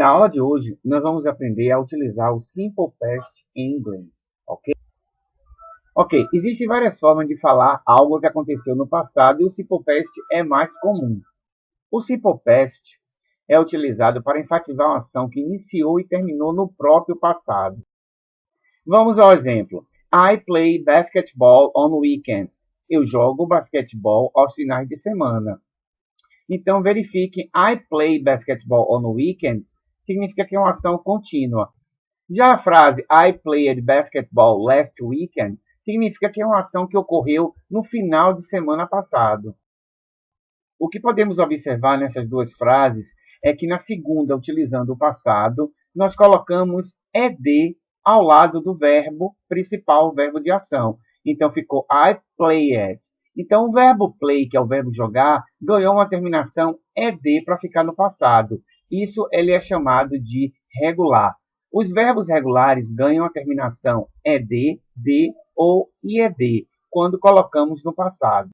Na aula de hoje, nós vamos aprender a utilizar o Simple Past em inglês, ok? Ok, existem várias formas de falar algo que aconteceu no passado e o Simple Past é mais comum. O Simple Past é utilizado para enfatizar uma ação que iniciou e terminou no próprio passado. Vamos ao exemplo. I play basketball on weekends. Eu jogo basquetebol aos finais de semana. Então, verifique I play basketball on weekends significa que é uma ação contínua. Já a frase I played basketball last weekend significa que é uma ação que ocorreu no final de semana passado. O que podemos observar nessas duas frases é que na segunda, utilizando o passado, nós colocamos ed ao lado do verbo principal, o verbo de ação. Então ficou I played. Então o verbo play, que é o verbo jogar, ganhou uma terminação ed para ficar no passado. Isso ele é chamado de regular. Os verbos regulares ganham a terminação ed, de ou ied quando colocamos no passado.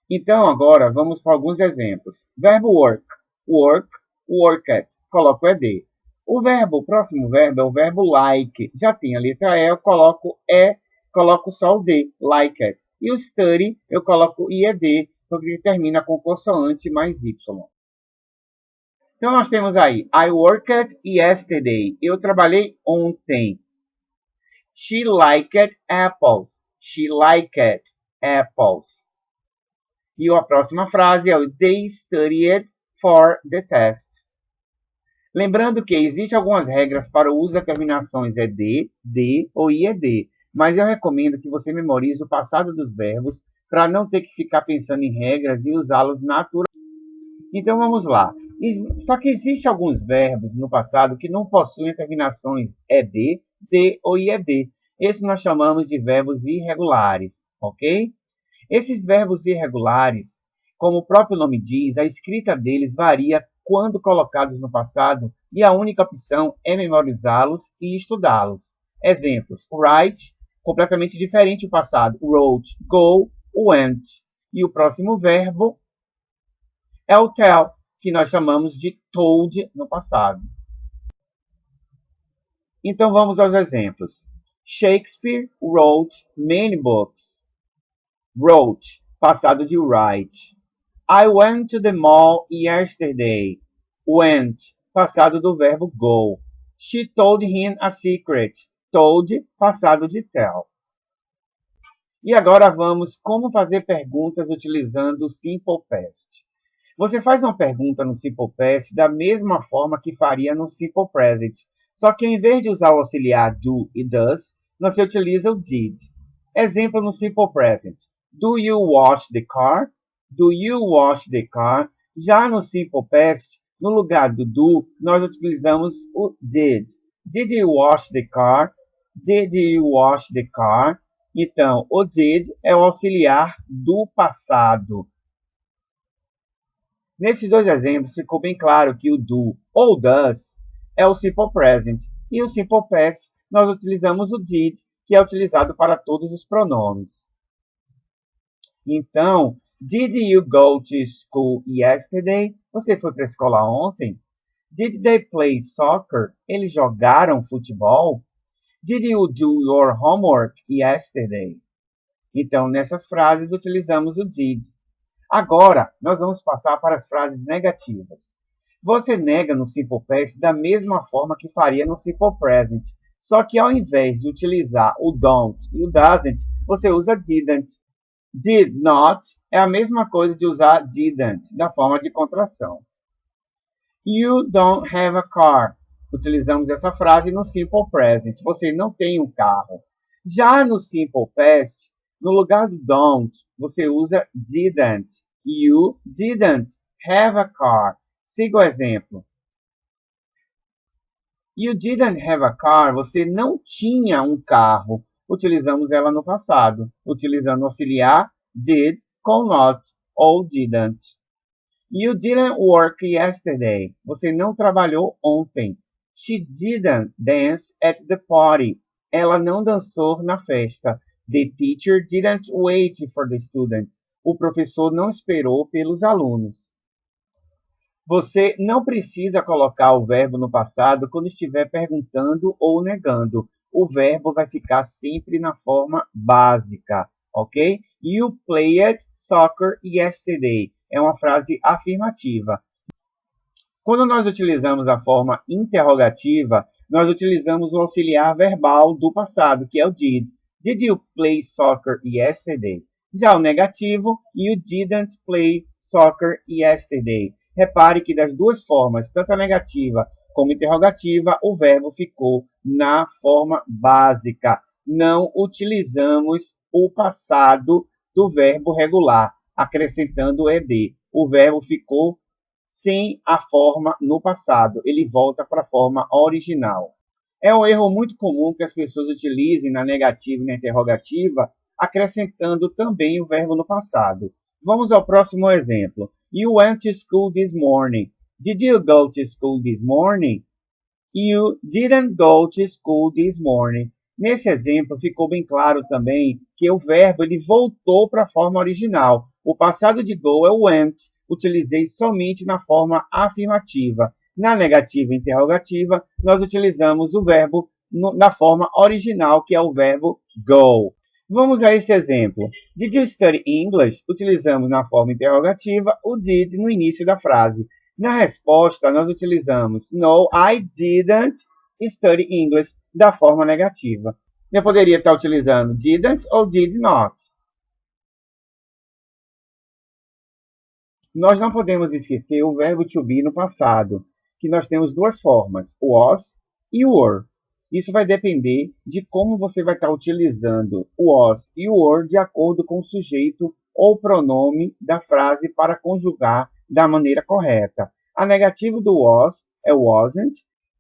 Então, agora, vamos para alguns exemplos. Verbo work. Work, worked. Coloco ed. O próximo verbo é o verbo like. Já tem a letra E, eu coloco só o D, liked. E o study, eu coloco ied, porque termina com consoante mais Y. Então, nós temos aí, I worked yesterday. Eu trabalhei ontem. She liked apples. She liked apples. E a próxima frase é o They studied for the test. Lembrando que existem algumas regras para o uso das terminações ed, de ou ied, mas eu recomendo que você memorize o passado dos verbos para não ter que ficar pensando em regras e usá-los naturalmente. Então vamos lá. Só que existem alguns verbos no passado que não possuem terminações ed, de ou ied. Esses nós chamamos de verbos irregulares, ok? Esses verbos irregulares, como o próprio nome diz, a escrita deles varia quando colocados no passado e a única opção é memorizá-los e estudá-los. Exemplos: write, completamente diferente do passado. Wrote, go, went. E o próximo verbo é o tell, que nós chamamos de told no passado. Então vamos aos exemplos. Shakespeare wrote many books. Wrote, passado de write. I went to the mall yesterday. Went, passado do verbo go. She told him a secret. Told, passado de tell. E agora vamos como fazer perguntas utilizando o Simple Past. Você faz uma pergunta no Simple Past da mesma forma que faria no Simple Present. Só que em vez de usar o auxiliar do e does, você utiliza o did. Exemplo no Simple Present. Do you wash the car? Do you wash the car? Já no Simple Past, no lugar do do, nós utilizamos o did. Did you wash the car? Did you wash the car? Então, o did é o auxiliar do passado. Nesses dois exemplos, ficou bem claro que o do ou does é o Simple Present. E o Simple Past, nós utilizamos o did, que é utilizado para todos os pronomes. Então, did you go to school yesterday? Você foi para a escola ontem? Did they play soccer? Eles jogaram futebol? Did you do your homework yesterday? Então, nessas frases, utilizamos o did. Agora, nós vamos passar para as frases negativas. Você nega no Simple Past da mesma forma que faria no Simple Present. Só que ao invés de utilizar o don't e o doesn't, você usa didn't. Did not é a mesma coisa de usar didn't, da forma de contração. You don't have a car. Utilizamos essa frase no Simple Present. Você não tem um carro. Já no Simple Past, no lugar do don't, você usa didn't. You didn't have a car. Siga o exemplo. You didn't have a car. Você não tinha um carro. Utilizamos ela no passado, utilizando o auxiliar did com not ou didn't. You didn't work yesterday. Você não trabalhou ontem. She didn't dance at the party. Ela não dançou na festa. The teacher didn't wait for the students. O professor não esperou pelos alunos. Você não precisa colocar o verbo no passado quando estiver perguntando ou negando. O verbo vai ficar sempre na forma básica, ok? You played soccer yesterday. É uma frase afirmativa. Quando nós utilizamos a forma interrogativa, nós utilizamos o auxiliar verbal do passado, que é o did. Did you play soccer yesterday? Já o negativo, you didn't play soccer yesterday. Repare que das duas formas, tanto a negativa como a interrogativa, o verbo ficou na forma básica. Não utilizamos o passado do verbo regular, acrescentando o ed. O verbo ficou sem a forma no passado. Ele volta para a forma original. É um erro muito comum que as pessoas utilizem na negativa e na interrogativa, acrescentando também o verbo no passado. Vamos ao próximo exemplo. You went to school this morning. Did you go to school this morning? You didn't go to school this morning. Nesse exemplo, ficou bem claro também que o verbo ele voltou para a forma original. O passado de go é o went. Utilizei somente na forma afirmativa. Na negativa e interrogativa, nós utilizamos o verbo na forma original, que é o verbo go. Vamos a esse exemplo. Did you study English? Utilizamos na forma interrogativa o did no início da frase. Na resposta, nós utilizamos no, I didn't study English da forma negativa. Eu poderia estar utilizando didn't ou did not. Nós não podemos esquecer o verbo to be no passado, que nós temos duas formas, was e were. Isso vai depender de como você vai estar utilizando o was e o were de acordo com o sujeito ou pronome da frase para conjugar da maneira correta. A negativa do was é wasn't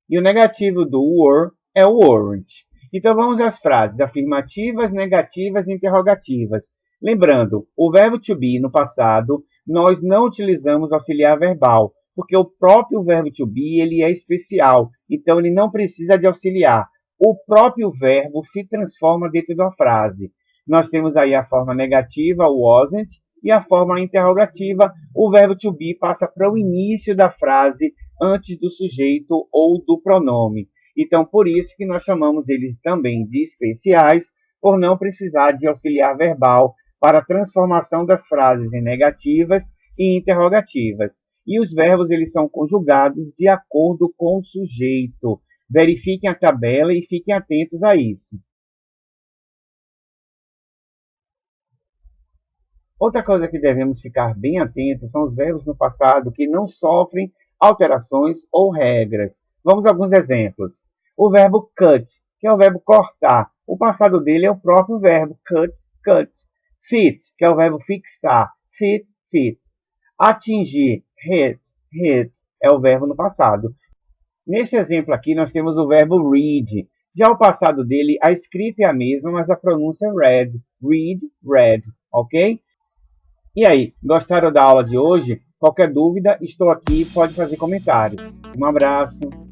e o negativo do were é weren't. Então vamos às frases afirmativas, negativas e interrogativas. Lembrando, o verbo to be no passado, nós não utilizamos auxiliar verbal, porque o próprio verbo to be ele é especial, então ele não precisa de auxiliar. O próprio verbo se transforma dentro da frase. Nós temos aí a forma negativa, wasn't, e a forma interrogativa, o verbo to be passa para o início da frase, antes do sujeito ou do pronome. Então, por isso que nós chamamos eles também de especiais, por não precisar de auxiliar verbal para a transformação das frases em negativas e interrogativas. E os verbos eles são conjugados de acordo com o sujeito. Verifiquem a tabela e fiquem atentos a isso. Outra coisa que devemos ficar bem atentos são os verbos no passado que não sofrem alterações ou regras. Vamos a alguns exemplos. O verbo cut, que é o verbo cortar. O passado dele é o próprio verbo cut, cut. Fit, que é o verbo fixar. Fit, fit. Atingir, hit, hit, é o verbo no passado. Nesse exemplo aqui, nós temos o verbo read. Já o passado dele, a escrita é a mesma, mas a pronúncia é read. Read, read, ok? E aí, gostaram da aula de hoje? Qualquer dúvida, estou aqui, pode fazer comentários. Um abraço.